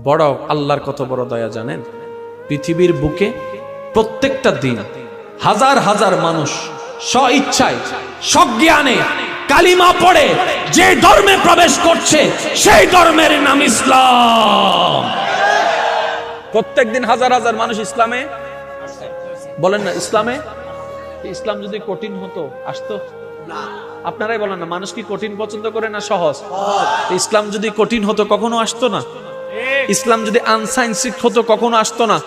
বড় আল্লাহর কত বড় দয়া জানেন? পৃথিবীর বুকে প্রত্যেকটা দিন হাজার হাজার মানুষ স্বইচ্ছায় সজ্ঞানে কালিমা পড়ে যে ধর্মে প্রবেশ করছে সেই ধর্মের নাম ইসলাম। প্রত্যেকদিন হাজার হাজার মানুষ ইসলামে বলেন না। ইসলাম যদি কঠিন হতো আসতো না? আপনারাই বলেন না, মানুষ কি কঠিন পছন্দ করে না সহজ? ইসলাম যদি কঠিন হতো কখনো আসতো না। ইসলাম যদি আনসাইন্সিক হতো কখনো আসতো না।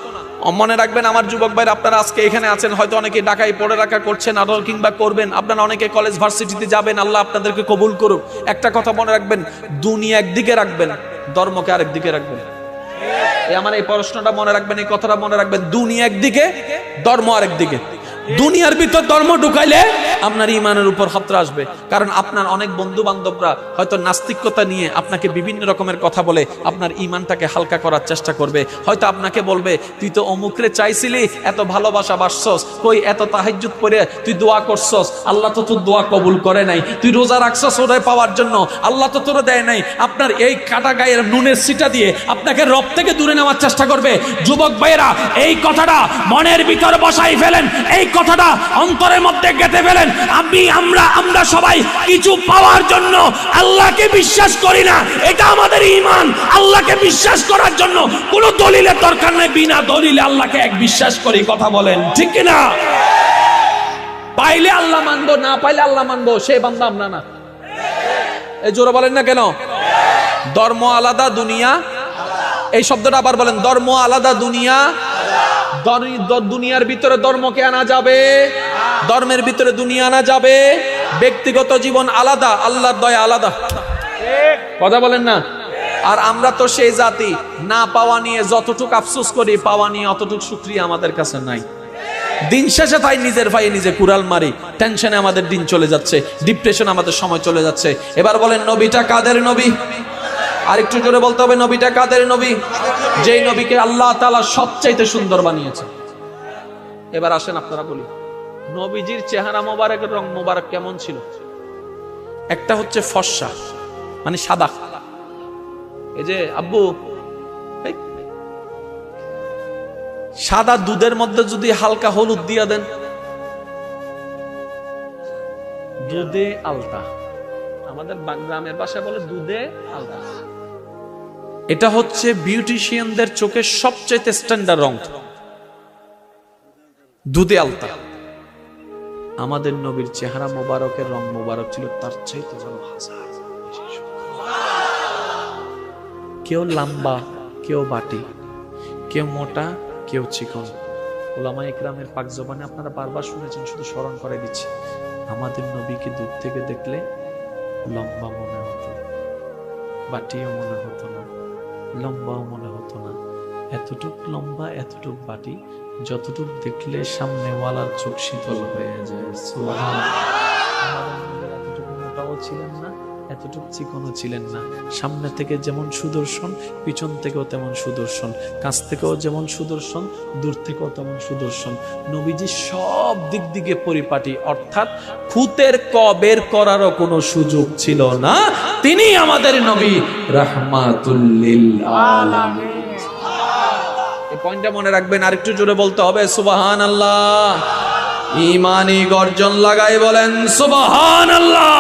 মনে রাখবেন আমার যুবক ভাইরা, আপনারা আজকে এখানে আছেন, হয়তো অনেকে ঢাকায় পড়ে রাখা করছেন আরো কিংবা করবেন, আপনারা অনেকে কলেজ ভার্সিটিতে যাবেন, আল্লাহ আপনাদেরকে কবুল করুক। একটা কথা মনে রাখবেন, দুনিয়া একদিকে রাখবেন, ধর্মকে আরেক দিকে রাখবেন। আমার এই প্রশ্নটা মনে রাখবেন, এই কথাটা মনে রাখবেন, দুনিয়া একদিকে, ধর্ম আরেক দিকে। দুনিয়ার ভিতর ধর্ম ঢুকাইলে আপনার ইমানের উপর খতরা আসবে। কারণ আপনার অনেক বন্ধু বান্ধবরা হয়তো নাস্তিকতা নিয়ে আপনাকে বিভিন্ন রকমের কথা বলে আপনার ইমানটাকে হালকা করার চেষ্টা করবে। হয়তো আপনাকে বলবে, তুই তো অমুকরে চাইছিলি, এত ভালোবাসা বাসছস, কই এত তাহাজ্জুদ পড়ে তুই দোয়া করছস, আল্লাহ তো তোর দোয়া কবুল করে নাই। তুই রোজা রাখছস ওটাই পাওয়ার জন্য, আল্লাহ তো তোরে দেয় নাই। আপনার এই কাটা গায়ের নুনের সিটা দিয়ে আপনাকে রব থেকে দূরে নেওয়ার চেষ্টা করবে। যুবক ভাইয়েরা, এই কথাটা মনের ভিতর বসাই ফেলেন, এই কথাটা অন্তরের মধ্যে গেঁথে ফেলেন। আমরা সবাই কিছু পাওয়ার জন্য আল্লাহকে বিশ্বাস করি না, এটা আমাদের ঈমান। আল্লাহকে বিশ্বাস করার জন্য কোনো দলিলের দরকার নাই, বিনা দলিলে আল্লাহকে এক বিশ্বাস করি। কথা বলেন ঠিক কি না? পাইলে আল্লাহ মানবো, না পাইলে আল্লাহ মানবো, সে বান্দা আমরা না। এই জোরে বলেন না কেন? ধর্ম আলাদা, দুনিয়া। এই শব্দটা আবার বলেন, ধর্ম আলাদা, দুনিয়া। দুনিয়ার ভিতরে ধর্মকে আনা যাবে, ধর্মের ভিতরে দুনিয়া আনা যাবে। ব্যক্তিগত জীবন আলাদা, আল্লাহর দয়া আলাদা। কথা বলেন না? আর আমরা তো সেই জাতি, না পাওয়া নিয়ে যতটুকু আফসোস করি, পাওয়া নিয়ে অতটুকু শুকরিয়া আমাদের কাছে নাই। দিন শেষে তাই নিজের ভাই নিজে কুড়াল মারি, টেনশনে আমাদের দিন চলে যাচ্ছে, ডিপ্রেশন আমাদের সময় চলে যাচ্ছে। এবার বলেন, নবীটা কাদের নবী? আরেকটু জোরে বলতে হবে, নবীটা কাদের নবী? যেই নবীকে আল্লাহ তাআলা সবচাইতে সুন্দর বানিয়েছে। এবার আসেন আপনারা বলি, নবীজির চেহারা মোবারকের রং মোবারক কেমন ছিল? একটা হচ্ছে ফর্সা, মানে সাদা। এই যে আব্বু, সাদা দুধের মধ্যে যদি হালকা হলুদ দিয়া দেন, দুধে আলতা, আমাদের গ্রামের ভাষায় বলে দুধে আলতা। এটা হচ্ছে বিউটিশিয়ানদের চোখে সবচেয়ে স্ট্যান্ডার্ড রং, দুধে আলতা। আমাদের নবীর চেহারা মোবারকের রং মোবারক ছিল তার চাইতে ভালো হাজার। কেউ লম্বা, কেউ বাটি, কেউ মোটা, কেউ চিকন। ওলামা ইকরামের পাক জবানে আপনারা বারবার শুনেছেন, শুধু স্মরণ করে দিচ্ছি। আমাদের নবীকে দূর থেকে দেখলে লম্বা মনে হতো, বাটিও মনে হতো না, লম্বাও মনে হতো না। এতটুক লম্বা, এতটুক বাটি, যতটুক দেখলে সামনেওয়ালার চোখ শীতল হয়ে যায়। এতটুকু মোটাও ছিলেন না, এতটুকু চিকনও ছিলেন না। সামনে থেকে যেমন সুদর্শন, পিছন থেকেও তেমন সুদর্শন, কাছ থেকেও যেমন সুদর্শন, দূর থেকেও তেমন সুদর্শন। নবীজি সব দিক দিকে পরিপাটি, অর্থাৎ খুঁতের ক বের করারও কোনো সুযোগ ছিল না। তিনি আমাদের নবী রাহমাতুল লিল আলামিন। এই পয়েন্টটা মনে রাখবেন। আরেকটু জোরে বলতে হবে সুবহানাল্লাহ। ঈমানি গর্জন লাগাই বলেন সুবহানাল্লাহ।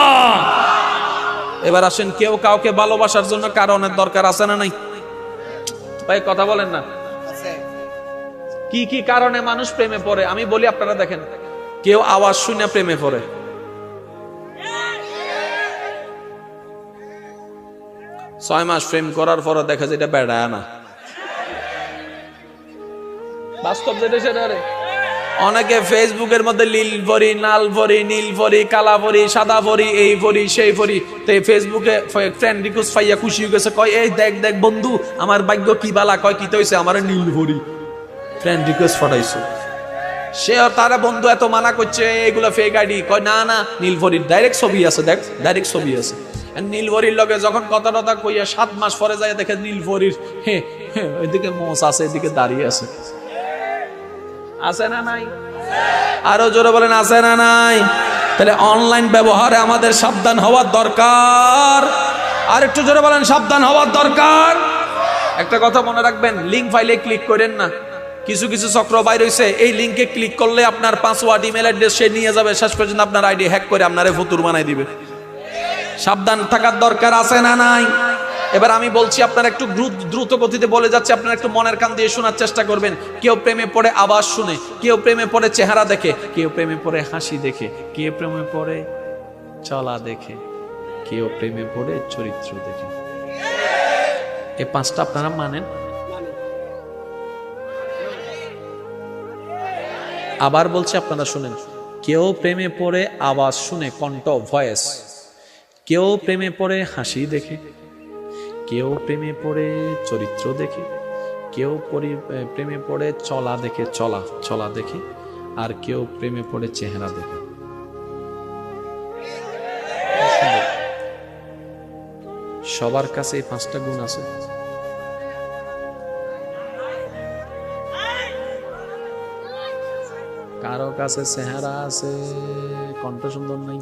এবার আসেন, কেউ কাউকে ভালোবাসার জন্য কারণের দরকার আছে না নাই? ভাই কথা বলেন না। কি কি কারণে মানুষ প্রেমে পড়ে আমি বলি, আপনারা দেখেন। কেউ আওয়াজ শুনে প্রেমে পড়ে, 6 মাস প্রেম করার পরে দেখা যায় এটা বেড়ায় না। বাস্তব যেটা সেটা। অনেকে ফেসবুকের মধ্যে লীল ভরি, নাল ভরি, নীল ভরি, কালা ভরি, সাদা ভরি, এই ভরি সেই ভরি। তো ফেসবুকে ফ্রেন্ড রিকোয়েস্ট পাইয়া খুশি হয়ে গেছে, কয় এই দেখ দেখ বন্ধু আমার ভাগ্য কি বালা, কয় কি হইছে, আমার নীল ভরি ফ্রেন্ড রিকোয়েস্ট পাঠাইছো। সে তারা বন্ধু এত মানা করছে এগুলো ফেক আইডি, কয় না না নীল ভরির ডাইরেক্ট ছবি আছে, দেখ ডাইরেক্ট ছবি আছে। নীল ভরির লগে যখন কথা টথা কইয়া 7 মাস পরে যায় দেখে নীল ভরির ওইদিকে মোষ আছে, এদিকে দাঁড়িয়ে আছে। আছে না নাই? আরো জোরে বলেন আছে না নাই? তাহলে অনলাইন ব্যবহারে আমাদের সাবধান হওয়ার দরকার। আর একটু জোরে বলেন সাবধান হওয়ার দরকার। একটা কথা মনে রাখবেন, লিঙ্ক ফাইলে ক্লিক করেন না। কিছু কিছু চক্র বাইর হইছে, এই লিঙ্কে ক্লিক করলে আপনার পাসওয়ার্ড, ইমেল অ্যাড্রেস সে নিয়ে যাবে, শেষ পর্যন্ত আপনার আইডি হ্যাক করে আপনারে ফুতুর বানাই দিবে। সাবধান থাকার দরকার আছে না নাই? এবার আমি বলছি, আপনারা একটু দ্রুত গতিতে বলে যাচ্ছে, আপনারা একটু মনের কান দিয়ে শোনার চেষ্টা করবেন। কেউ প্রেমে পড়ে আওয়াজ শুনে, কেউ প্রেমে পড়ে চেহারা দেখে, কেউ প্রেমে পড়ে হাসি দেখে, কেউ প্রেমে পড়ে চলা দেখে, কেউ প্রেমে পড়ে চরিত্র দেখে। এই পাঁচটা আপনারা মানেন? আবার বলছি, আপনারা শুনেন। কেউ প্রেমে পড়ে আওয়াজ শুনে, কণ্ঠ, ভয়েস। কেউ প্রেমে পড়ে হাসি দেখে, কেউ প্রেমে পড়ে চরিত্র দেখে, কেউ প্রেমে পড়ে চলা দেখে, চলা দেখে, আর কেউ প্রেমে পড়ে চেহারা দেখে। সবার কাছে এই পাঁচটা গুণ আছে। কারো কাছে চেহারা আছে, কণ্ঠ সুন্দর নাই।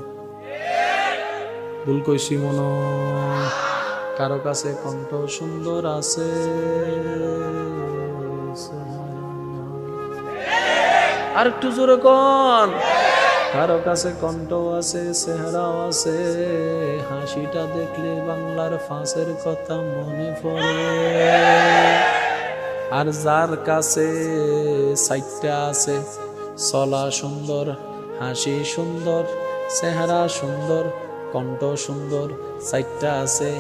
ভুল কইছি মনে? কারো কাছে কণ্ঠ সুন্দর আছে, আর একটু জোরে কোন। কারো কাছে কণ্ঠ আছে, চেহারাও আছে, হাসিটা দেখলে বাংলার ফাঁসের কথা মনে পড়ে। আর যার কাছে সাইটটা আছে, চলা সুন্দর, হাসি সুন্দর, চেহারা সুন্দর, কণ্ঠ সুন্দর, সাইটটা আছে,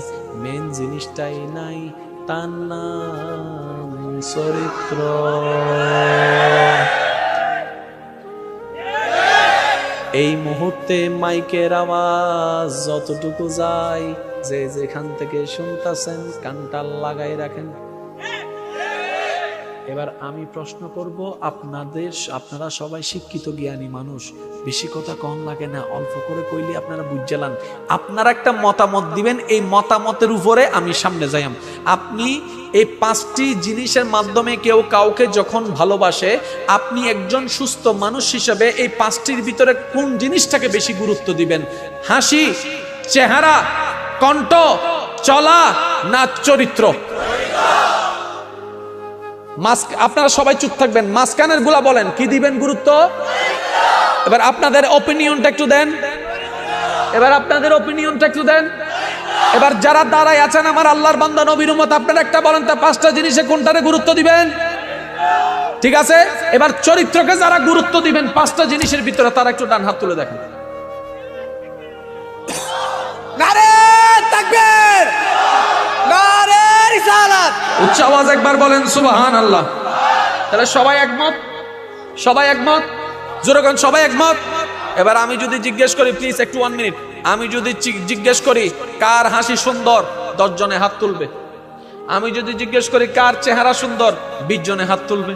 মেন জিনিসটাই নাই, তার নাম চরিত্র। এই মুহূর্তে মাইকের আওয়াজ যতটুকু যায়, যে যেখান থেকে শুনতেছেন কানটা লাগাই রাখেন। এবার আমি প্রশ্ন করব আপনারা সবাই শিক্ষিত জ্ঞানী মানুষ, বেশি কথা কম লাগে না, অল্প করে কইলে আপনারা বুঝলাম। আপনারা একটা মতামত দিবেন, এই মতামতের উপরে আমি সামনে যাইম। আপনি এই পাঁচটি জিনিসের মাধ্যমে কেউ কাউকে যখন ভালোবাসে, আপনি একজন সুস্থ মানুষ হিসেবে এই পাঁচটির ভিতরে কোন জিনিসটাকে বেশি গুরুত্ব দিবেন? হাসি, চেহারা, কণ্ঠ, চলা না চরিত্র? আপনারা সবাই চুপ থাকবেন, মাঝখানের গুলা বলেন কি দিবেন গুরুত্ব? এবার আপনাদের অপিনিয়নটা একটু দেন। এবার যারা দাঁড়ায় আছেন আমার আল্লাহর বান্দা নবীর উম্মত, আপনারা একটা বলেন তা পাঁচটা জিনিসে কোনটারে গুরুত্ব দিবেন? ঠিক আছে, এবার চরিত্রকে যারা গুরুত্ব দিবেন পাঁচটা জিনিসের ভিতরে, তারা একটু ডান হাত তুলে দেখেন। নারে তাকবীর, নারে রিসালাত। উচ্চ আওয়াজ একবার বলেন সুবহানাল্লাহ। তাহলে সবাই একমত? জোরে বলেন সবাই একমত? এবার আমি যদি জিজ্ঞেস করি, প্লিজ একটু 1 মিনিট, আমি যদি জিজ্ঞেস করি কার হাসি সুন্দর, 10 জনে হাত তুলবে। আমি যদি জিজ্ঞেস করি কার চেহারা সুন্দর, 20 জনে হাত তুলবে।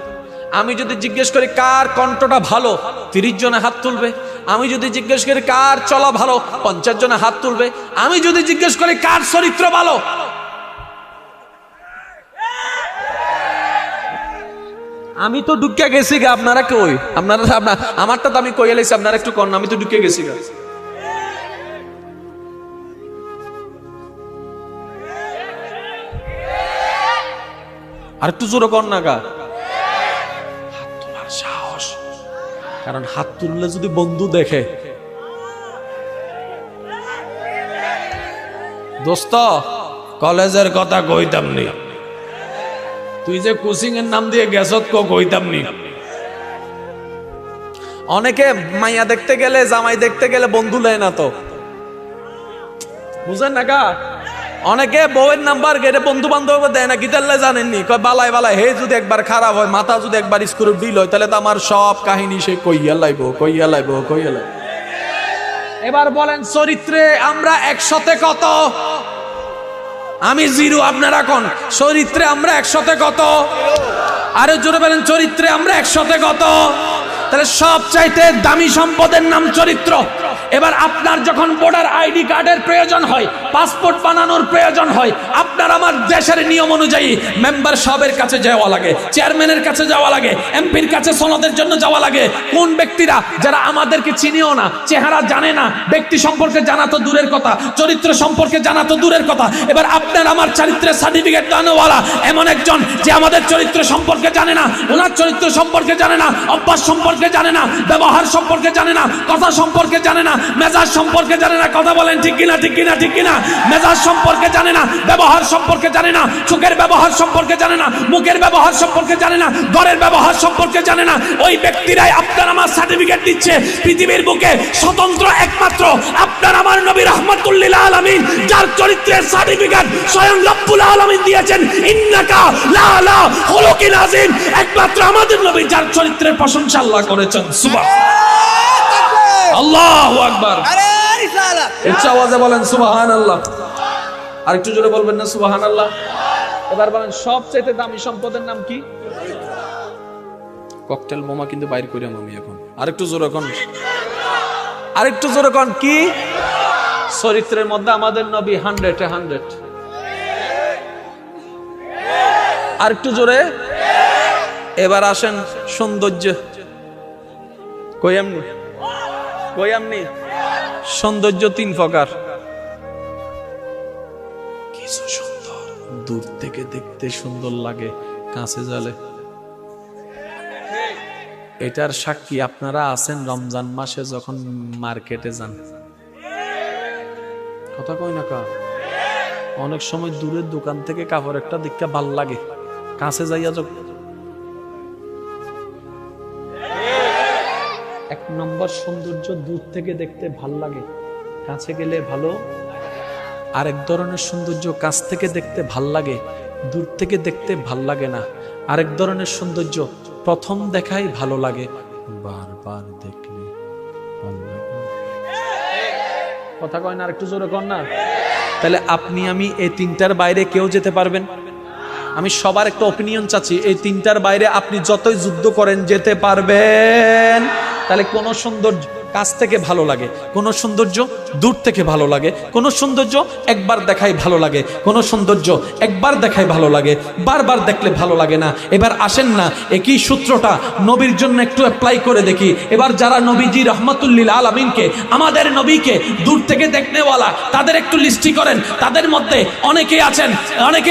আমি যদি জিজ্ঞেস করি কার কণ্ঠটা ভালো, 30 জনে হাত তুলবে। আমি যদি জিজ্ঞেস করি কার চলা ভালো, 50 জনে হাত তুলবে। আমি যদি জিজ্ঞেস করি কার চরিত্র ভালো, আমি তো ঢুকে গেছি গা। আপনারা কই? আমারটা তো আমি কইয়া লাইছি, আপনারা একটু কন, আমি তো ঢুকে গেছি গা। আর একটু জোরে কর না গা। হাত তোলার সাহস, কারণ হাত তুললে যদি বন্ধু দেখে, দোস্ত কলেজের কথা কইতাম নি, তুই যে কোচিং এর নাম দিয়ে গেছত কইতাম নি। অনেকে মাইয়া দেখতে গেলে, জামাই দেখতে গেলে বন্ধু নেয় না, তো বুঝেন না গা। অনেকে বউয়ের নাম্বার গেলে বন্ধু বান্ধব দেয় না, গিটারলে জানেননি, কয় বালায় হে যদি একবার খারাপ হয়, মাথা যদি একবার স্ক্রু ডিল হয়, তাহলে তো আমার সব কাহিনী সে কইয়া লাইব। এবার বলেন চরিত্রে আমরা 100তে কত? আমি 0, আপনারা কোন? চরিত্রে আমরা 100তে কত? আরো জোরে বলেন, চরিত্রে আমরা 100তে কত? তাহলে সবচাইতে দামি সম্পদের নাম চরিত্র। এবার আপনার যখন ভোটার আইডি কার্ডের প্রয়োজন হয়, পাসপোর্ট বানানোর প্রয়োজন হয়, আপনার আমার দেশের নিয়ম অনুযায়ী মেম্বার সাহেবের কাছে যাওয়া লাগে, চেয়ারম্যানের কাছে যাওয়া লাগে, এমপির কাছে সনদের জন্য যাওয়া লাগে। কোন ব্যক্তিরা যারা আমাদেরকে চিনিও না, চেহারা জানে না, ব্যক্তি সম্পর্কে জানা তো দূরের কথা, চরিত্র সম্পর্কে জানা তো দূরের কথা, এবার আপনার আমার চরিত্রের সার্টিফিকেট দানোওয়ালা এমন একজন যে আমাদের চরিত্র সম্পর্কে জানে না, ওনার চরিত্র সম্পর্কে জানে না, অভ্যাস সম্পর্কে জানে না, ব্যবহার সম্পর্কে জানে না, কথা সম্পর্কে জানে না, মেজাজ সম্পর্কে জানে না। কথা বলেন ঠিক কিনা, ঠিক কিনা, ঠিক কিনা? মেজাজ সম্পর্কে জানে না, ব্যবহার সম্পর্কে জানে না, চোখের ব্যবহার সম্পর্কে জানে না, মুখের ব্যবহার সম্পর্কে জানে না, ঘরের ব্যবহার সম্পর্কে জানে না। ওই ব্যক্তিরাই আপনার আমার সার্টিফিকেট দিচ্ছে। পৃথিবীর বুকে স্বতন্ত্র একমাত্র আপনার আমার নবী রাহমাতুল লিল আলামিন, যার চরিত্রের সার্টিফিকেট স্বয়ং রব্বুল আলামিন দিয়েছেন, ইন্নাকা লা লা খুলুকিন আযীম। একমাত্র আমাদের নবী যার চরিত্রের প্রশংসা আল্লাহ করেছেন। সুবহানাল্লাহ, আল্লাহু আকবার। উচ্চ আওয়াজে বলেন সুবহানাল্লাহ। আরেকটু জোরে বলবেন না সুবহানাল্লাহ? এবার বলেন সবচেয়ে দামি সম্পদের নাম কি? ককটেল বোমা কিন্তু বাইর করিলাম আমি এখন। আরেকটু জোরে কোন, আরেকটু জোরে কোন কি? চরিত্রের মধ্যে আমাদের নবী 100-এ 100। আরেকটু জোরে। এবার আসেন সৌন্দর্য। কইয়ামনি সৌন্দর্য 3 প্রকার। কিছু সুন্দর দূর থেকে দেখতে সুন্দর লাগে, কাছে জালে। এটার সাক্ষী আপনারা আছেন রমজান মাসে যখন মার্কেটে যান। কথা কই না কা? অনেক সময় দূরের দোকান থেকে কাপড় একটা দেখতে ভাল লাগে, কাছে যাইয়া যখন 1 নম্বর সৌন্দর্য দূর থেকে দেখতে ভাল লাগে, কাছে গেলে ভালো। আরেক ধরনের সৌন্দর্য কাছ থেকে দেখতে ভাল লাগে, দূর থেকে দেখতে ভাল লাগে না। আরেক ধরনের সৌন্দর্য প্রথম দেখাই ভালো লাগে, বারবার দেখলে ভালো লাগে। কথা কয় না? আরেকটু জোরে কর না। তাহলে আপনি আমি এই 3টার বাইরে কেউ যেতে পারবেন? আমি সবার একটা অপিনিয়ন চাচ্ছি, এই 3টার বাইরে আপনি যতই যুদ্ধ করেন যেতে পারবেন? তাহলে কোন সৌন্দর্য কাছ থেকে ভালো লাগে, কোন সৌন্দর্য দূর থেকে ভালো লাগে, কোন সৌন্দর্য একবার দেখাই ভালো লাগে, কোন সৌন্দর্য একবার দেখাই ভালো লাগে, বারবার দেখলে ভালো লাগে না। এবার আসেন না একই সূত্রটা নবীর জন্য একটু অ্যাপ্লাই করে দেখি। এবার যারা নবীজি রাহমাতুল লিল আলামিনকে, আমাদের নবীকে দূর থেকে দেখনেওয়ালা, তাদের একটু লিস্টি করেন। তাদের মধ্যে অনেকেই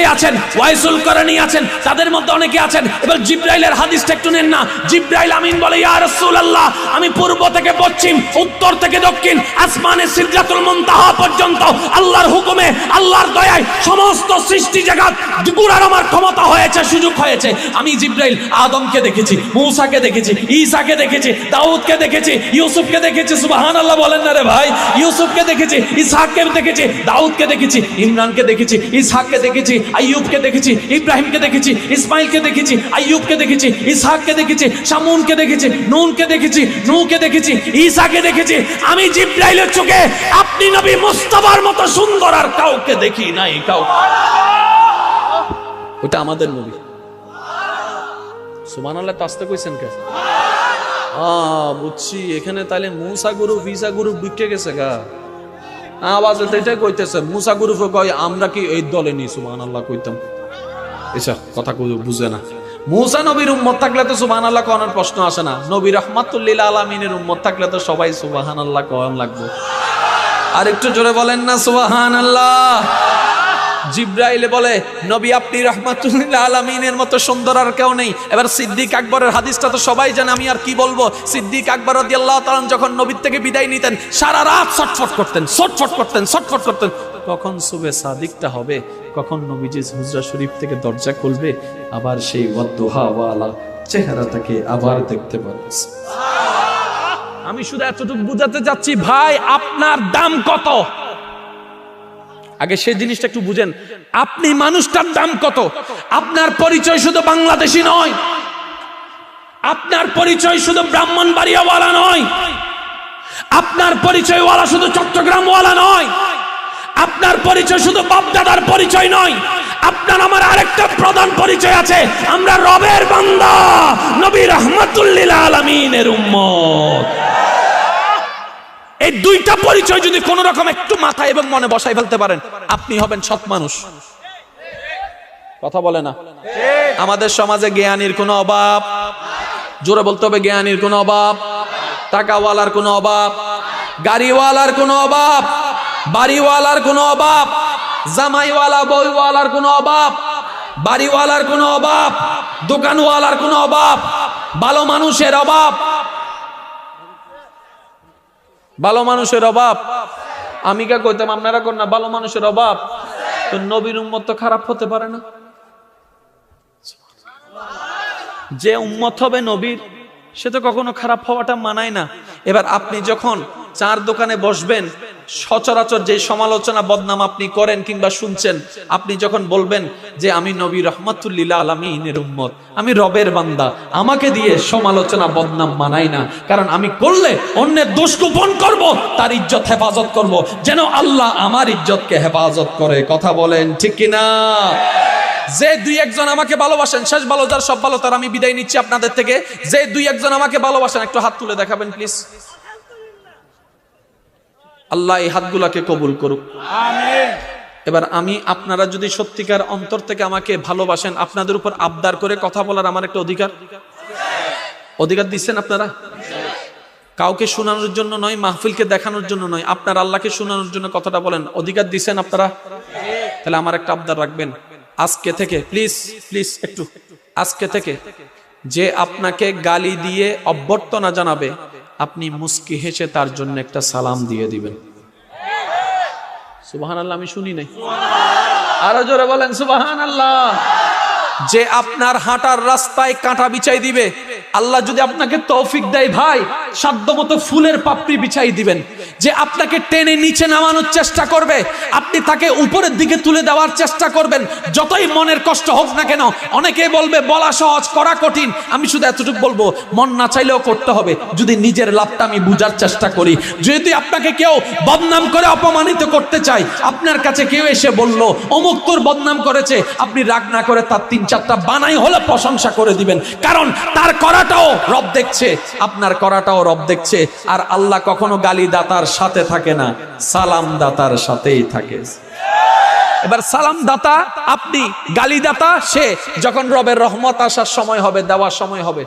আছেন ওয়াইসুল করণী আছেন, তাদের মধ্যে অনেকে আছেন। এবার জিব্রাইলের হাদিসটা একটু নেন না। জিব্রাইল আমিন বলে, ইয়া রাসূলুল্লাহ, আমি পূর্ব থেকে পশ্চিম, উত্তর থেকে দক্ষিণ, আসমানে সিদরাতুল মুনতাহা পর্যন্ত আল্লাহর হুকুমে, আল্লাহর দয়ায় সমস্ত সৃষ্টি জগৎ ঘুরার আমার ক্ষমতা হয়েছে, সুযোগ হয়েছে। আমি জিব্রাইল আদমকে দেখেছি, মূসাকে দেখেছি, ঈসাকে দেখেছি, দাউদকে দেখেছি, ইউসুফকে দেখেছি। সুবহানাল্লাহ বলেন না রে ভাই? ইউসুফকে দেখেছি, ইসহাককে দেখেছি, দাউদকে দেখেছি, ইমরানকে দেখেছি, ইসহাককে দেখেছি, আইয়ুবকে দেখেছি, ইব্রাহিমকে দেখেছি, ইসমাইলকে দেখেছি, আইয়ুবকে দেখেছি, ইসহাককে দেখেছি, শামুনকে দেখেছি, নুনকে দেখেছি, নূহকে দেখেছি, ঈসাকে দেখেছি। আমি জিব্রাইলের চোখে আপনি নবী মুস্তাফার মতো সুন্দর আর কাউকে দেখি নাই। ওটা আমাদের নবী। সুবহানাল্লাহ। তাস্তে কইছেন কে? বুঝছি, এখানে তাহলে মুসা গুরু ভিসা গুরু বিকে গেছে গা। আওয়াজে তো এটাই কইতেছে, মুসা গুরু কয় আমরা কি এই দলে নি? সুবহানাল্লাহ কইতাম। এসা কথা কই বুঝে না। মুসা নবীর উম্মত থাকলে তো সুবহানাল্লাহ কোনের প্রশ্ন আসে না। নবী রাহমাতুল লিল আলামিনের উম্মত থাকলে তো সবাই সুবহানাল্লাহ কোন লাগবে। আর একটু জোরে বলেন না সুবহানাল্লাহ। জিব্রাইল বলে, নবী আপনি রাহমাতুল লিল আলামিনের মতো সুন্দর আর কেউ নেই। এবার সিদ্দিক আকবরের হাদিসটা তো সবাই জানে, আমি আর কি বলবো। সিদ্দিক আকবর রাদিয়াল্লাহু তাআলা যখন নবীর থেকে বিদায় নিতেন, সারা রাত ছটফট করতেন। কখন সুবে সাদিকটা হবে, কখন নবীজি হুজরা শরীফ থেকে দরজা খুলবে, আবার সেই ওয়াদুহাওয়ালা চেহারাটাকে আবার দেখতে পাবে। আমি শুধু এতটুকু বুঝাতে চাচ্ছি, ভাই আপনার দাম কত? আগে সেই জিনিসটা একটু বুঝেন। আপনি মানুষটার দাম কত? আপনার পরিচয় শুধু বাংলাদেশি নয়, আপনার পরিচয় শুধু ব্রাহ্মণবাড়িয়াওয়ালা নয়, আপনার পরিচয়ওয়ালা শুধু চট্টগ্রামওয়ালা নয়, আপনার পরিচয় শুধু বাপদাদার পরিচয় নয়। আপনার আমার আরেকটা প্রধান পরিচয় আছে, আমরা রবের বান্দা, নবী রাহমাতুল লিল আলামিনের উম্মত। এই দুইটা পরিচয় যদি কোন রকম একটু মাথায় এবং মনে বসাই ফেলতে পারেন, আপনি হবেন সৎ মানুষ। কথা বলে না? আমাদের সমাজে জ্ঞানীর কোনো অভাব, জোরে বলতে হবে, জ্ঞানীর কোনো অভাব, টাকাওয়ালার কোনো অভাব, গাড়িওয়ালার কোনো অভাব, বাড়িওয়ালার কোনো অভাব, জামাইওয়ালা বউওয়ালার কোনো অভাব, বাড়িওয়ালার কোনো অভাব, দোকানওয়ালার কোনো অভাব, ভালো মানুষের অভাব, ভালো মানুষের অভাব। আমি কে কইতাম, আপনারা কোন না, ভালো মানুষের অভাব। তো নবীর উম্মত তো খারাপ হতে পারে না। যে উম্মত হবে নবীর, সে তো কখনো খারাপ হওয়াটা মানায় না। এবার আপনি যখন চার দোকানে বসবেন, সচরাচর যে সমালোচনা বদনাম আপনি করেন কিংবা শুনছেন, আপনি যখন বলবেন যে আমি নবী রহমাতুল্লিল আলামিনের উম্মত, আমি রবের বান্দা, আমাকে দিয়ে সমালোচনা বদনাম মানাই না, কারণ আমি করলে অন্যের দোষ গোপন করব, তার ইজ্জত হেফাজত করব, যেন আল্লাহ আমার ইজ্জতকে হেফাজত করে। কথা বলেন ঠিক কিনা? যে দুই একজন আমাকে ভালোবাসেন, শেষ ভালো যার সব ভালো তার, আমি বিদায় নিচ্ছি আপনাদের থেকে। যে দুই একজন আমাকে ভালোবাসেন, একটু হাত তুলে দেখাবেন প্লিজ। আল্লাহ এই হাতগুলাকে কবুল করুক, আমিন। এবার আমি, আপনারা যদি সত্যিকার অন্তর থেকে আমাকে ভালোবাসেন, আপনাদের উপর আবদার করে কথা বলার আমার একটা অধিকার দিচ্ছেন আপনারা। কাউকে শোনানোর জন্য নয়, মাহফিলকে দেখানোর জন্য নয়, আপনার আল্লাহকে শোনানোর জন্য কথাটা বলেন, অধিকার দিচ্ছেন আপনারা। তাহলে আমার একটা আবদার রাখবেন, আজকে থেকে প্লিজ প্লিজ একটু, আজকে থেকে যে আপনাকে গালি দিয়ে অভ্যর্থনা জানাবে, আপনি মুস্কি হেসে তার জন্য একটা সালাম দিয়ে দিবেন। সুবহানাল্লাহ, আমি শুনি নাই, আরো জোরে বলেন সুবহানাল্লাহ। যে আপনার হাঁটার রাস্তায় কাঁটা বিছাই দিবে, আল্লাহ যদি আপনাকে তৌফিক দেয় ভাই, সাধ্যমতো ফুলের পাপড়ি বিছাই দিবেন। যে আপনাকে টেনে নিচে নামানোর চেষ্টা করবে, আপনি তাকে উপরের দিকে তুলে দেওয়ার চেষ্টা করবেন, যতই মনের কষ্ট হোক না কেন। অনেকে বলবে বলা সহজ করা কঠিন, আমি শুধু এতটুকু বলবো, মন না চাইলেও করতে হবে, যদি নিজের লাভটা আমি বুঝার চেষ্টা করি। যদি আপনাকে কেউ বদনাম করে অপমানিত করতে চায়, আপনার কাছে কেউ এসে বলল অমুক তোর বদনাম করেছে, আপনি রাগ না করে তার 3-4টা বানাই হলে প্রশংসা করে দিবেন, কারণ তার করাটাও রব দেখছে, আপনার করাটাও রব দেখছে। আর আল্লাহ কখনো গালি দাতার সাথে থাকে না, সালাম দাতার সাথেই থাকে। এবার সালাম দাতা আপনি, গালি দাতা সে। যখন রবের রহমত আসার সময় হবে, দেওয়ার সময় হবে,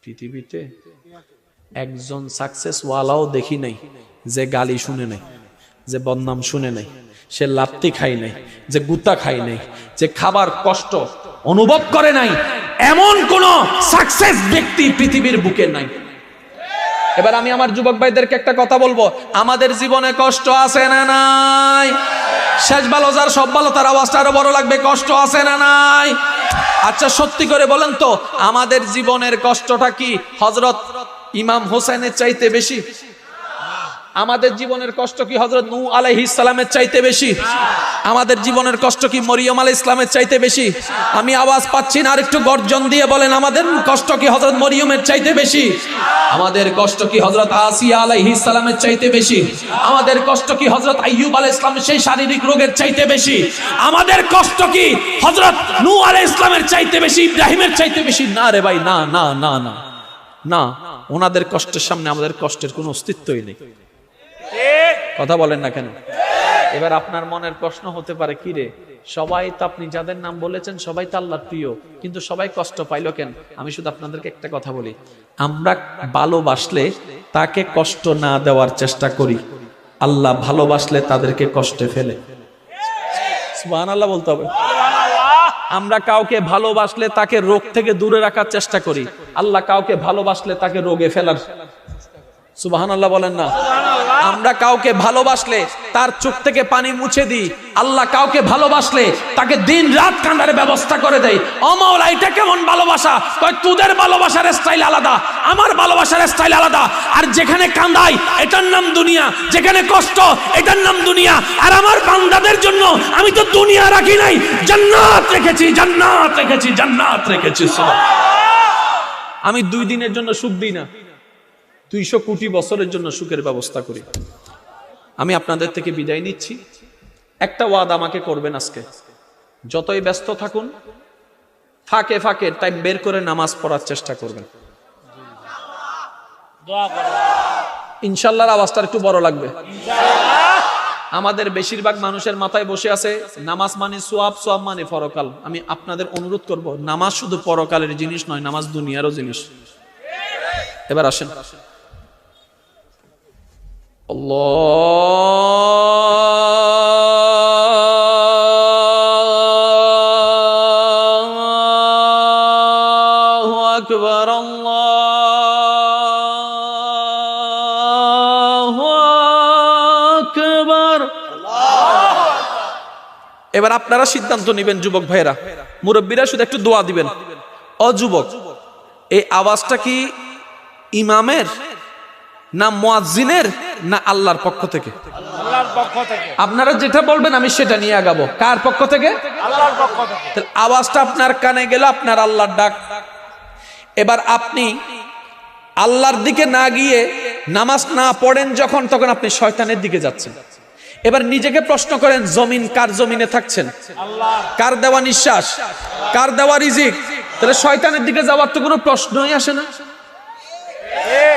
পৃথিবীতে একজন সাকসেস ওয়ালাও দেখি নাই যে গালি শুনে নাই, যে বদনাম শুনে নাই, সে লাত্তি খাই নাই, যে গুতা খাই নাই, যে খাবার কষ্ট অনুভব করে নাই, এমন কোন সাকসেস ব্যক্তি পৃথিবীর বুকে নাই। এবার আমি আমার যুবক ভাইদেরকে একটা কথা বলবো, আমাদের জীবনে কষ্ট আছে না নাই? শেষ ভালো যার সব ভালো তার আওয়াজটা আরো বড় লাগবে, কষ্ট আছে না নাই? আচ্ছা সত্যি করে বলেন তো, আমাদের জীবনের কষ্টটা কি হযরত ইমাম হোসেনের চাইতে বেশি? আমাদের জীবনের কষ্ট কি হযরত নূহ আলাইহিস সালামের চাইতে বেশি? আমাদের জীবনের কষ্ট কি মরিয়ম আলাইহিস সালামের চাইতে বেশি? আমি আওয়াজ পাচ্ছি না, আরেকটু গর্জন দিয়ে বলেন, আমাদের কষ্ট কি হযরত মরিয়মের চাইতে বেশি? আমাদের কষ্ট কি হযরত আসিয়া আলাইহিস সালামের চাইতে বেশি? আমাদের কষ্ট কি হযরত আইয়ুব আলাইহিস সালামের সেই শারীরিক রোগের চাইতে বেশি? আমাদের কষ্ট কি হযরত নূহ আলাইহিস সালামের চাইতে বেশি, ইব্রাহিমের চাইতে বেশি? না রে ভাই, না না না না না, ওনাদের কষ্টের সামনে আমাদের কষ্টের কোনো অস্তিত্বই নেই। কথা বলেন না কেন? এবার আপনার মনের প্রশ্ন হতে পারে, কি রে, সবাই তো আপনি যাদের নাম বলেছেন সবাই তো আল্লাহর প্রিয়, কিন্তু সবাই কষ্ট পাইলো কেন? আমি শুধু আপনাদেরকে একটা কথা বলি, আমরা ভালোবাসলে তাকে কষ্ট না দেওয়ার চেষ্টা করি, আল্লাহ ভালোবাসলে তাদেরকে কষ্টে ফেলে। সুবহানাল্লাহ বলতে হবে। আমরা কাউকে ভালোবাসলে তাকে রোগ থেকে দূরে রাখার চেষ্টা করি, আল্লাহ কাউকে ভালোবাসলে তাকে রোগে ফেলার। সুবহানাল্লাহ বলেন না? আমরা কাউকে ভালোবাসলে তার চোখ থেকে পানি মুছে দিই, আল্লাহ কাউকে ভালোবাসলে তাকে দিন রাত কান্দার ব্যবস্থা করে দেয়। ও মাওলা, এটা কেমন ভালোবাসা? কয় তোদের ভালোবাসার স্টাইল আলাদা, আমার ভালোবাসার স্টাইল আলাদা। আর যেখানে কান্দাই এটার নাম দুনিয়া, যেখানে কষ্ট এটার নাম দুনিয়া। আর আমার বান্দাদের জন্য আমি তো দুনিয়া রাখি নাই, জান্নাত রেখেছি, জান্নাত রেখেছি, জান্নাত রেখেছি। আমি 2 দিনের জন্য সুখ দিই না, 200 কোটি বছরের জন্য সুখের ব্যবস্থা করি। আমি আপনাদের থেকে বিদায় নিচ্ছি, একটা ওয়াদা আমাকে করবেন আজকে, যতই ব্যস্ত থাকুন, ফাঁকে ফাঁকে টাইম বের করে নামাজ পড়ার চেষ্টা করবেন। ইনশাল্লাহর আওয়াজটা একটু বড় লাগবে। আমাদের বেশিরভাগ মানুষের মাথায় বসে আছে নামাজ মানে সোয়াব, সোয়াব মানে পরকাল। আমি আপনাদের অনুরোধ করব, নামাজ শুধু পরকালের জিনিস নয়, নামাজ দুনিয়ারও জিনিস। এবার আসেন, আল্লাহু আকবার, আল্লাহু আকবার। এবার আপনারা সিদ্ধান্ত নেবেন, যুবক ভাইরা, মুরব্বীরা শুধু একটু দোয়া দিবেন। ও যুবক, এই আওয়াজটা কি ইমামের না মুয়াজ্জিনের না আল্লাহর পক্ষ থেকে? আল্লাহর পক্ষ থেকে। আপনারা যেটা বলবেন আমি সেটা নিয়ে আগাবো। কার পক্ষ থেকে? আল্লাহর পক্ষ থেকে। তাহলে আওয়াজটা আপনার কানে গেল, আপনার আল্লাহর ডাক। এবার আপনি আল্লাহর দিকে না গিয়ে নামাজ না পড়েন যখন, তখন আপনি শয়তানের দিকে যাচ্ছেন। এবার নিজেকে প্রশ্ন করেন, জমিন কার জমিনে থাকছেন? আল্লাহ। কার দেওয়া নিঃশ্বাস, কার দেওয়া রিজিক? তাহলে শয়তানের দিকে যাওয়ার তো কোনো প্রশ্নই আসে না।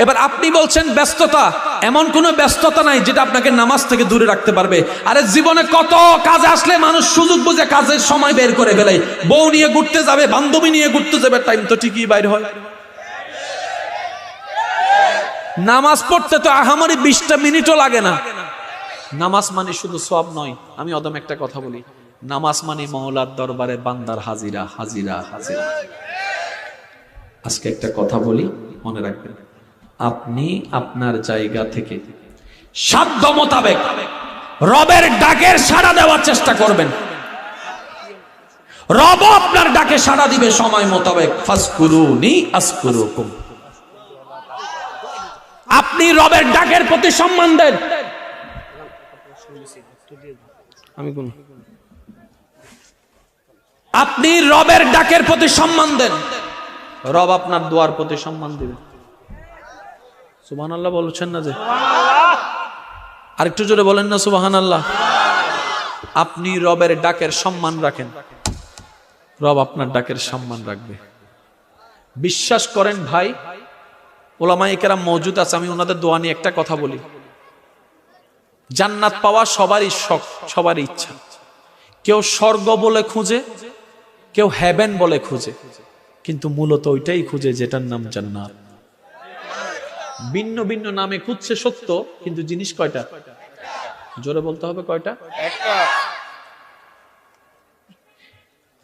এবার আপনি বলছেন ব্যস্ততা, এমন কোনো ব্যস্ততা নাই যেটা আপনাকে নামাজ থেকে দূরে রাখতে পারবে। আরে জীবনে কত কাজ আসলে মানুষ সুযোগ বুঝে কাজের সময় বের করে ফেলে। বউ নিয়ে ঘুরতে যাবে, বান্ধবী নিয়ে ঘুরতে যাবে, টাইম তো ঠিকই বাইর হয়। নামাজ পড়তে তো আহামরি 20টা মিনিটও লাগে না। নামাজ মানে শুধু সওয়াব নয়। আমি অদম একটা কথা বলি, নামাজ মানে মওলার দরবারে বান্দার হাজিরা, হাজিরা, হাজিরা। আজকে একটা কথা বলি, মনে রাখবেন, আপনি আপনার জায়গা থেকে সাধ্য মোতাবেক রবের ডাকের সাড়া দেওয়ার চেষ্টা করবেন। রব আপনার ডাকে সাড়া দিবে সময় মোতাবেক। ফাসকুরুনি আসকুরুকুম। আপনি রবের ডাকের প্রতি সম্মান দেন। আপনি রবের ডাকের প্রতি সম্মান দেন, রব আপনার দোয়ার প্রতি সম্মান দিবে। সুবহানাল্লাহ বলছেন না যে? আরেকটু জোরে বলেন না সুবহানাল্লাহ। আপনি রবের ডাকের সম্মান রাখেন, রব আপনার ডাকের সম্মান রাখবে। বিশ্বাস করেন ভাই, ওলামায়ে কেরাম মওজুদ আছে, আমি ওনাদের দোয়া নিয়ে একটা কথা বলি। জান্নাত পাওয়া সবারই শখ, সবারই ইচ্ছা। কেউ স্বর্গ বলে খুঁজে, কেউ হেভেন বলে খুঁজে, কিন্তু মূলত ওইটাই খুঁজে যেটার নাম জান্নাত। ভিন্ন ভিন্ন নামে খুঁজছে সত্য, কিন্তু জিনিস কয়টা? জোরে বলতে হবে, কয়টা? একটা।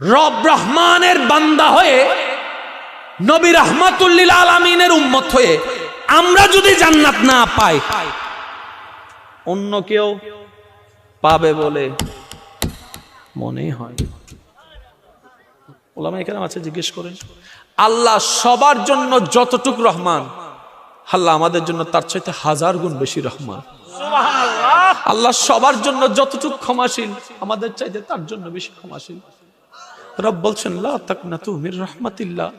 রব রহমানের বান্দা হয়ে, নবী রাহমাতুল লিল আলামিনের উম্মত হয়ে আমরা যদি জান্নাত না পাই, অন্য কেউ পাবে বলে মনে হয়। ওলামায়ে কেরাম আছে, জিজ্ঞেস করেন। আল্লাহ সবার জন্য যতটুক রহমান, আল্লাহ আমাদের জন্য তার চাইতে 1000 গুণ বেশি রহমান। সুবহানাল্লাহ। আল্লাহ সবার জন্য যতটুক ক্ষমাশীল, আমাদের চাইতে তার জন্য বেশি ক্ষমাশীল। রব বলছেন, লা তাকনাতু মির রাহমাতিল্লাহ,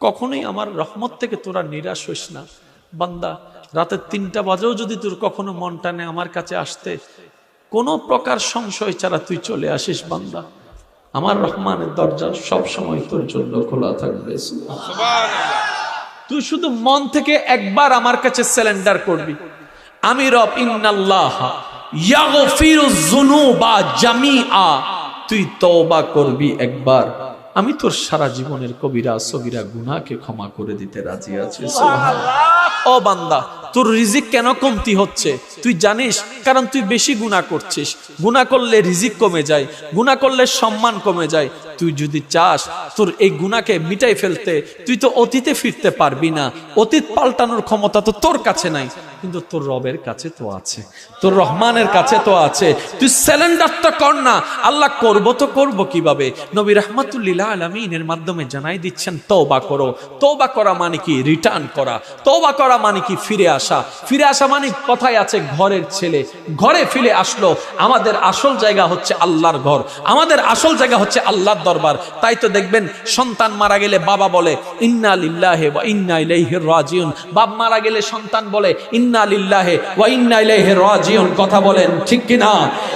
কখনোই আমার রহমত থেকে তোরা নিরাশ হইস না। বান্দা, রাতে 3টা বাজেও যদি তোর কখনো মন টানে আমার কাছে আসতে, কোনো প্রকার সংশয় ছাড়া তুই চলে আসিস বান্দা, আমার রহমানের দরজা সব সময় তোর জন্য খোলা থাকবে। সুবহানাল্লাহ। তুই শুধু মন থেকে একবার আমার কাছে সারেন্ডার করবি, আমি রব, ইন্নাল্লাহ ইয়াগফিরুয যুনুবা জামিআ, তুই তওবা করবি একবার, আমি তোর সারা জীবনের কবিরা সগীরা গুনাহকে ক্ষমা করে দিতে রাজি আছি। সুবহানাল্লাহ। ও বান্দা, তোর রিজিক কেন কমতি হচ্ছে তুই জানিস? কারণ তুই বেশি গুনাহ করছিস। গুনাহ করলে রিজিক কমে যায়, গুনাহ করলে সম্মান কমে যায়। তুই যদি চাস তোর এই গুনাহকে মিটাই ফেলতে, তুই তো অতীতে ফিরতে পারবি না। অতীত পাল্টানোর ক্ষমতা তো তোর কাছে নাই, কিন্তু তোর রবের কাছে তো আছে, তোর রহমানের কাছে তো আছে। তুই সারেন্ডারটা কর না। আল্লাহ করব তো করব কিভাবে? নবী রাহমাতুল লিল আলামিনের মাধ্যমে জানাই দিচ্ছেন, তওবা করো। তওবা করা মানে কি? রিটার্ন করা। তওবা করা মানে কি? ফিরে আসা। ফিরে আসা মানে কথাই আছে ঘরের ছেলে ঘরে ফিরে আসলো। আমাদের আসল জায়গা হচ্ছে আল্লাহর ঘর, আমাদের আসল জায়গা হচ্ছে আল্লাহর দরবার। তাই তো দেখবেন সন্তান মারা গেলে বাবা বলে ইন্না লিল্লাহি ওয়া ইন্না ইলাইহি রাজিউন, বাপ মারা গেলে সন্তান বলে ইন্না লিল্লাহি ওয়া ইন্না ইলাইহি রাজিউন। কথা বলেন ঠিক কিনা?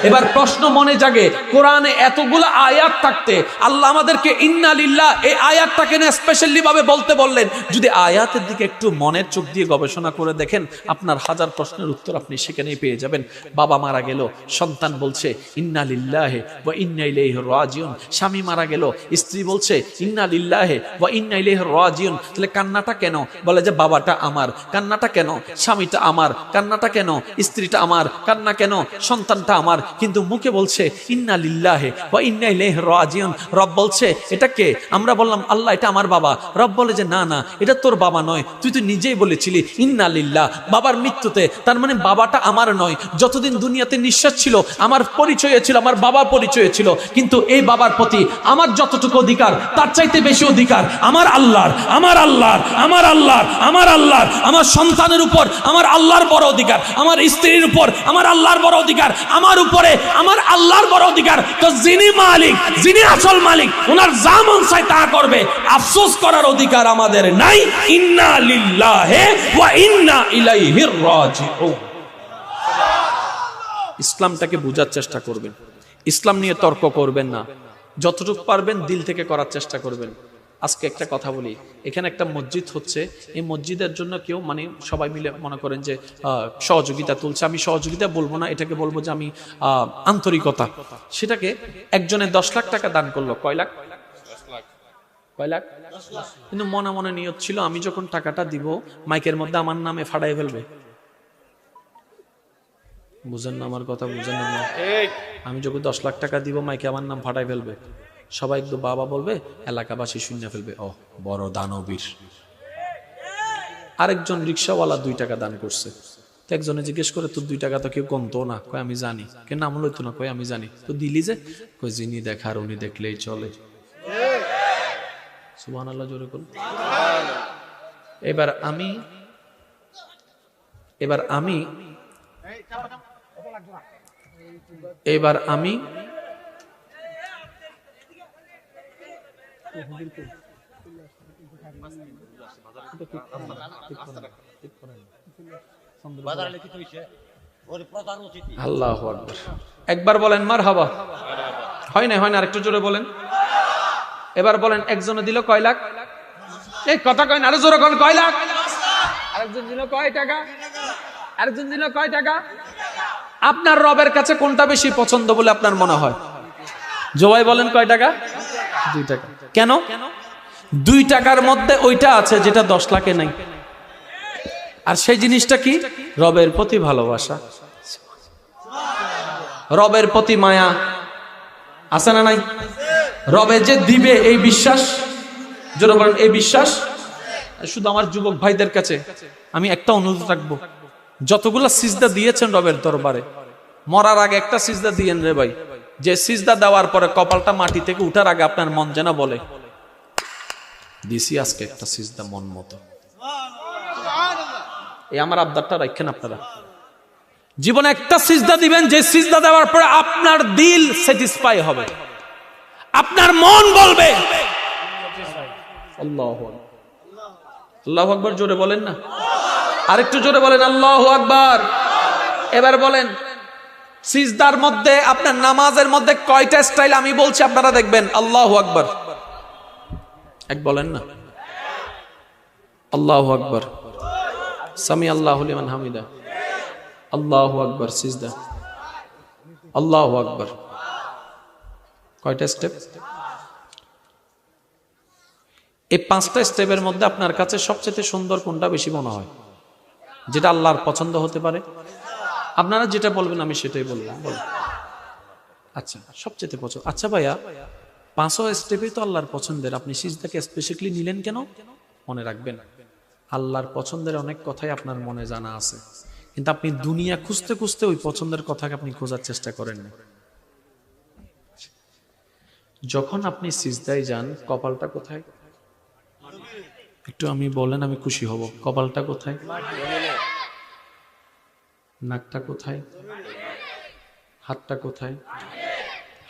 এবার প্রশ্ন মনে জাগে, কোরআনে এতগুলো আয়াত থাকতে আল্লাহ আমাদেরকে ইন্না লিল্লাহ এই আয়াতটাকে নিয়ে স্পেশালি ভাবে বলতে বললেন। যদি আয়াতের দিকে একটু মনের চোখ দিয়ে গবেষণা করে দেখেন, আপনার হাজার প্রশ্নের উত্তর আপনি সেখানেই পেয়ে যাবেন। বাবা মারা গেল, সন্তান বলছে ইন্না লিল্লাহি ওয়া ইন্না ইলাইহি রাজিউন। স্বামী মারা গেল, স্ত্রী বলছে ইন্না লিল্লাহি ওয়া ইন্না ইলাইহি রাজিউন। তাহলে কান্নাটা কেন? বলে যে বাবাটা আমার, কান্নাটা কেন? স্বামীটা আমার, কান্নাটা কেন? স্ত্রীটা আমার, কান্না কেন? সন্তানটা আমার, কিন্তু মুখে বলছে ইন্না লিল্লাহি ওয়া ইন্না ইলাইহি রাজিউন। রব বলছে এটা কে? আমরা বললাম আল্লাহ এটা আমার বাবা। রব বলে যে না না, এটা তোর বাবা নয়, তুই তো নিজেই বলেছিলি ইন্না লিল্লাহ। বাবার মৃত্যুতে তার মানে বাবাটা আমার নয়। যতদিন দুনিয়াতে নিঃশ্বাস ছিল আমার পরিচয় ছিল, আমার বাবার পরিচয় ছিল, কিন্তু এই বাবার প্রতি আমার যতটুকু অধিকার তার চাইতে বেশি অধিকার আমার আল্লাহর, আমার আল্লাহর, আমার আল্লাহর, আমার আল্লাহর। আমার সন্তানের উপর আমার আল্লাহর বড় অধিকার, আমার স্ত্রীর উপর আমার আল্লাহর বড় অধিকার, আমার উপরে আমার আল্লাহর বড় অধিকার। তো যিনি মালিক, যিনি আসল মালিক, ওনার যা মন চায় তা করবে। আফসোস করার অধিকার আমাদের নাই। ইন্না লিল্লাহি ওয়া ইন্না ইলাইহি রাজিউন। ইসলামটাকে বোঝার চেষ্টা করবেন, ইসলাম নিয়ে তর্ক করবেন না, যতটুকু পারবেন দিল থেকে করার চেষ্টা করবেন। আজকে একটা কথা বলি, এখানে একটা মসজিদ হচ্ছে, এই মসজিদের জন্য কেউ মানে সবাই মিলে মনে করেন যে সহযোগিতা তুলছে। আমি সহযোগিতা বলবো না, এটাকে বলবো যে আমি আন্তরিকতা। সেটাকে একজনে 10 লাখ টাকা দান করলো। কয় লাখ? 10 লাখ। কিন্তু মনে মনে নিয়ত ছিল আমি যখন টাকাটা দিব মাইকের মধ্যে আমার নামে ফাড়াই ফেলবে। বুঝেন না আমার কথা? বুঝেন না? আমি যখন 10 লাখ টাকা দিব মাইকে আমার নাম ফাটাই ফেলবে, সবাই একটু বাবা বলবে, এলাকাবাসী শূন্য ফেলবে, ও বড় দানবীর। আরেকজন রিক্সাওয়ালা 2 টাকা দান করছে। তো একজনে জিজ্ঞেস করে তোর 2 টাকা তো কেউ গণতো না? কয় আমি জানি। কেন নাম লইতো না? কয় আমি জানি। তো দিলি যে? কয় যিনি দেখার উনি দেখলেই চলে। সুবহানাল্লাহ জোরে করুন। এবার আমি আল্লাহু আকবার। একবার বলেন মারহাবা। হয় না? আরেকটু জোরে বলেন। এবার বলেন একজনে দিল কয় লাখ? এই কথা কয় না, আরো জোরে বলেন। কয় লাখ? আরেকজন দিল কয় টাকা? আরেকজন দিল কয় টাকা? আপনার রবের কাছে কোনটা বেশি পছন্দ বলে আপনার মনে হয়? জবাই বলেন কয় টাকা? 2 টাকা। কেন? 2 টাকার মধ্যে ওইটা আছে যেটা 10 লাখে নাই। আর সেই জিনিসটা কি? রবের প্রতি ভালোবাসা, রবের প্রতি মায়া আছে না নাই? রবে যে দিবে এই বিশ্বাস, যারা বলেন এই বিশ্বাস। শুধু আমার যুবক ভাইদের কাছে আমি একটা অনুরোধ রাখবো, যতগুলা সিজদা দিয়েছেন রবের দরবারে, মরার আগে একটা সিজদা দিয়েন রে ভাই। যে সিজদা দেওয়ার পরে কপালটা মাটি থেকে উঠার আগে আপনার মন যেন বলে দিছি আজকে একটা সিজদা মন মতো। এই আমার আবদারটা রাখেন আপনারা। জীবনে একটা সিজদা দিবেন, যে সিজদা দেওয়ার পরে আপনার দিল স্যাটিসফাই হবে, আপনার মন বলবে আল্লাহু আকবার। আল্লাহু আকবার জোরে বলেন না? আরেকটু জোরে বলেন আল্লাহু আকবার। এবার বলেন সিজদার মধ্যে আপনার নামাজের মধ্যে কয়টা স্টাইল আমি বলছি আপনারা দেখবেন। আল্লাহু আকবার এক বলেন না? আল্লাহু আকবার, সামি আল্লাহু লিমান হামিদা, আল্লাহু আকবার সিজদা, আল্লাহু আকবার। কয়টা স্টেপ? এই 5টা স্টেপের মধ্যে আপনার কাছে সবচেয়ে সুন্দর কোনটা বেশি মনে হয়, যেটা আল্লাহর পছন্দ হতে পারে? আপনারা যেটা বলবেন আমি সেটাই বলবো। বল। আচ্ছা সবচেয়ে পছন্দ। আচ্ছা ভাইয়া 5ও স্টেপই তো আল্লাহর পছন্দের, আপনি সিজদাকে স্পেসিফিকলি নিলেন কেন? মনে রাখবেন আল্লাহর পছন্দের অনেক কথাই আপনার মনে জানা আছে, কিন্তু আপনি দুনিয়া খুঁজতে খুঁজতে ওই পছন্দের কথাকে আপনি খোঁজার চেষ্টা করেন না। যখন আপনি সিজদায় যান কপালটা কোথায়? একটু আমি বলেন, আমি খুশি হব। কপালটা কোথায়? নাকটা কোথায়? হাতটা কোথায়?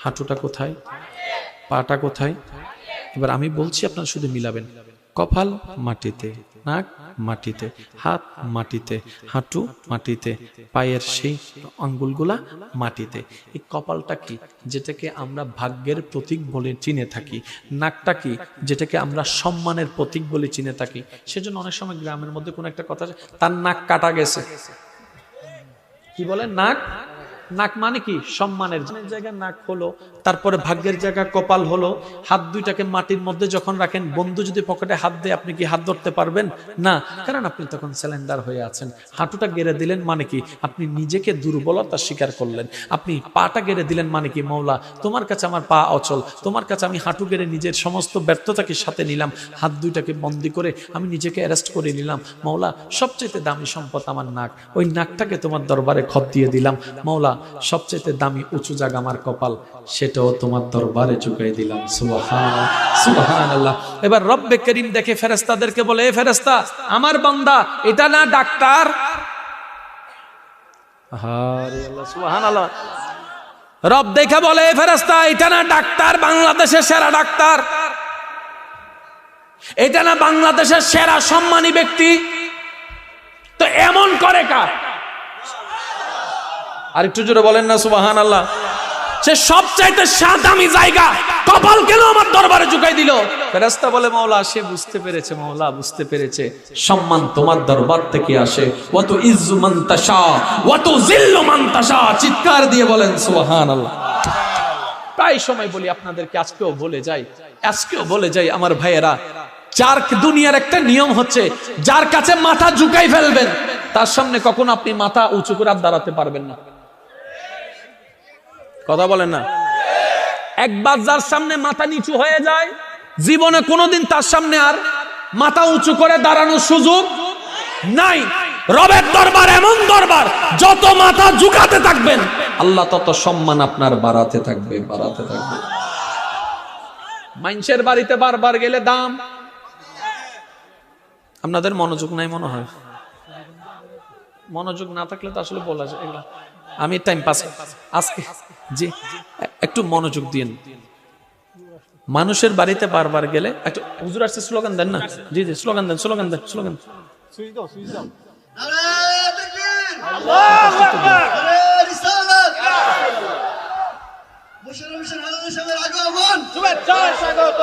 হাঁটুটা কোথায়? পাটা কোথায়? এবার আমি বলছি, আপনারা শুধু মিলাবেন। কপাল মাটিতে, নাক মাটিতে, হাত মাটিতে, হাঁটু মাটিতে, পায়ের সেই আঙ্গুলগুলা মাটিতে। এই কপালটা কি? যেটাকে আমরা ভাগ্যের প্রতীক বলে চিনে থাকি। নাকটা কি? যেটাকে আমরা সম্মানের প্রতীক বলে চিনে থাকি। সেজন্য অনেক সময় গ্রামের মধ্যে কোনো একটা কথা, তার নাক কাটা গেছে, কি বলে? নাক। নাক মানে কি? সম্মানের জায়গায় নাক হলো, তারপরে ভাগ্যের জায়গা কপাল হলো। হাত দুইটাকে মাটির মধ্যে যখন রাখেন, বন্ধু যদি পকেটে হাত দেয়, আপনি কি হাত ধরতে পারবেন? না, কারণ আপনি তখন সিলিন্ডার হয়ে আছেন। হাঁটুটা গেড়ে দিলেন মানে কি? আপনি নিজেকে দুর্বলতা স্বীকার করলেন। আপনি পাটা গেড়ে দিলেন মানে কি? মওলা, তোমার কাছে আমার পা অচল, তোমার কাছে আমি হাঁটু গেড়ে নিজের সমস্ত ব্যর্থতাকে সাথে নিলাম, হাত দুইটাকে বন্দি করে আমি নিজেকে অ্যারেস্ট করে নিলাম। মওলা, সবচেয়ে দামি সম্পদ আমার নাক, ওই নাকটাকে তোমার দরবারে খত দিয়ে দিলাম। মওলা, সবচেয়ে দামি উঁচু জায়গা আমার কপাল, সেটাও তোমার দরবারে ঝুঁকাই দিলাম। সুবহানাল্লাহ, সুবহানাল্লাহ। এবার রব্বে করিম দেখে ফেরেশতাদেরকে বলে, এ ফেরেশতা, আমার বান্দা এটা না ডাক্তার? আরে আল্লাহ, সুবহানাল্লাহ। রব দেখে বলে, এ ফেরেশতা, এটা না ডাক্তার, বাংলাদেশের সেরা ডাক্তার? এটা না বাংলাদেশের সেরা সম্মানী ব্যক্তি? তো এমন করে কার? আরেকটু জোরে বলেন না সুবহানাল্লাহ। সে সবচাইতে দামি জায়গা কপাল কেন আমার দরবারে ঝুঁকাই দিল? ফেরেশতা বলে, মওলা, সে বুঝতে পেরেছে, মওলা বুঝতে পেরেছে, সম্মান তোমার দরবার থেকে আসে। ওয়া তু ইজ্জু মান তাশা ওয়া তু যিল্লু মান তাশা। চিৎকার দিয়ে বলেন সুবহানাল্লাহ। প্রায় সময় বলি আপনাদেরকে, আজকেও বলে যাই আমার ভাইয়েরা, যার দুনিয়ার একটা নিয়ম হচ্ছে, যার কাছে মাথা ঝুঁকাই ফেলবেন, তার সামনে কখনো আপনি মাথা উঁচু করে আর দাঁড়াতে পারবেন না। কথা বলেন না? একবার যার সামনে মাথা নিচু হয়ে যায়, জীবনে কোনোদিন তার সামনে আর মাথা উঁচু করে দাঁড়ানোর সুযোগ নাই। রবের দরবার এমন দরবার, যত মাথা ঝুঁকাতে থাকবেন, আল্লাহ তত সম্মান আপনার বাড়াতে থাকবে। মানুষের বাড়িতে বারবার গেলে দাম। আপনাদের মনোযোগ নাই মনে হয়। মনোযোগ না থাকলে তো আসলে বলা যায় এগুলা। আমি টাইম পাস আজকে, জি একটু মনোযোগ দিন। মানুষের বাড়িতে বারবার গেলে একটা হুজুর আসছে, স্লোগান দেন না? জি স্লোগান দেন। শুভেচ্ছা স্বাগত।